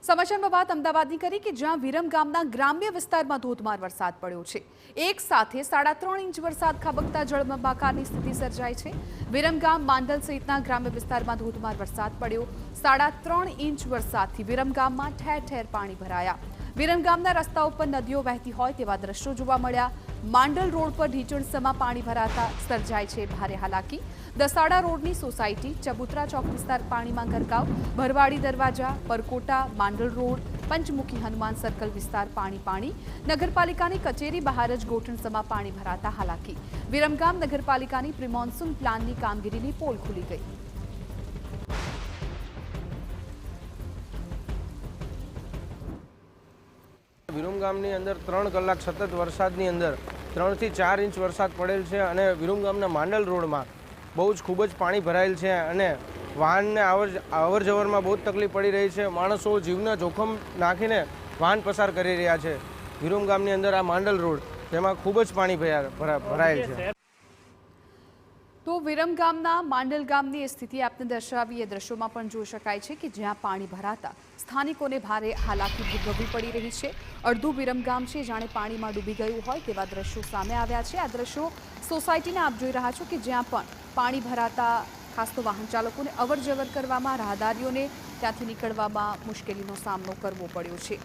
સમાચારમાં વાત અમદાવાદની કરી કે જ્યાં વિરમ ગામના ગ્રામ્ય વિસ્તારમાં ધોધમાર વરસાદ પડ્યો છે। એક સાથે 3.5 ઇંચ વરસાદ ખાબકતા જળબંબાકારની સ્થિતિ સર્જાઈ છે। વિરમ ગામ માંડલ સહિતના ગ્રામ્ય વિસ્તારમાં ધોધમાર વરસાદ પડ્યો। 3.5 ઇંચ વરસાદથી વિરમ ગામમાં ઠેર ઠેર પાણી ભરાયા। વિરમ ગામના રસ્તાઓ પર નદીઓ વહેતી હોય તેવા દ્રશ્યો જોવા મળ્યા। માંડલ રોડ પર ઢીચણસમાં પાણી ભરાતા સર્જાય છે ભારે હાલાકી। દસાડા રોડની સોસાયટી ચબુતરા ચોક વિસ્તાર પાણીમાં ગરકાવ। ભરવાડી દરવાજા, પરકોટા, માંડલ રોડ, પંચમુખી હનુમાન સર્કલ વિસ્તાર પાણી। નગરપાલિકાની કચેરી બહાર જ ગોઠણસમાં પાણી ભરાતા હાલાકી। વિરમગામ નગરપાલિકાની પ્રી-મોન્સૂન પ્લાનની કામગીરીની પોલ ખુલી ગઈ। વિરમ ગામની અંદર 3 કલાક સતત વરસાદની અંદર 3 થી 4 ઇંચ વરસાદ પડેલ છે અને વિરમ ગામના માંડલ રોડમાં ખૂબ જ પાણી ભરાયેલ છે અને વાહનને અવર જવરમાં બહુ જ તકલીફ પડી રહી છે। માણસો જીવના જોખમ નાખીને વાહન પસાર કરી રહ્યા છે। વિરમ ગામની અંદર આ માંડલ રોડ તેમાં ખૂબ જ પાણી ભરાયેલ છે। તો વિરમ ગામના માંડલ ગામની સ્થિતિ આપને દર્શાવી એ દ્રશ્યોમાં પણ જોઈ શકાય છે કે જ્યાં પાણી ભરાતા સ્થાનિકોને ભારે હાલાકી ભોગવવી પડી રહી છે। અડધું વિરમ ગામ છે જાણે પાણીમાં ડૂબી ગયું હોય તેવા દ્રશ્યો સામે આવ્યા છે। આ દ્રશ્યો સોસાયટીના આપ જોઈ રહ્યા છો કે જ્યાં પણ પાણી ભરાતા ખાસ તો વાહન ચાલકોને અવર જવર કરવામાં, રાહદારીઓને ત્યાંથી નીકળવામાં મુશ્કેલીનો સામનો કરવો પડ્યો છે।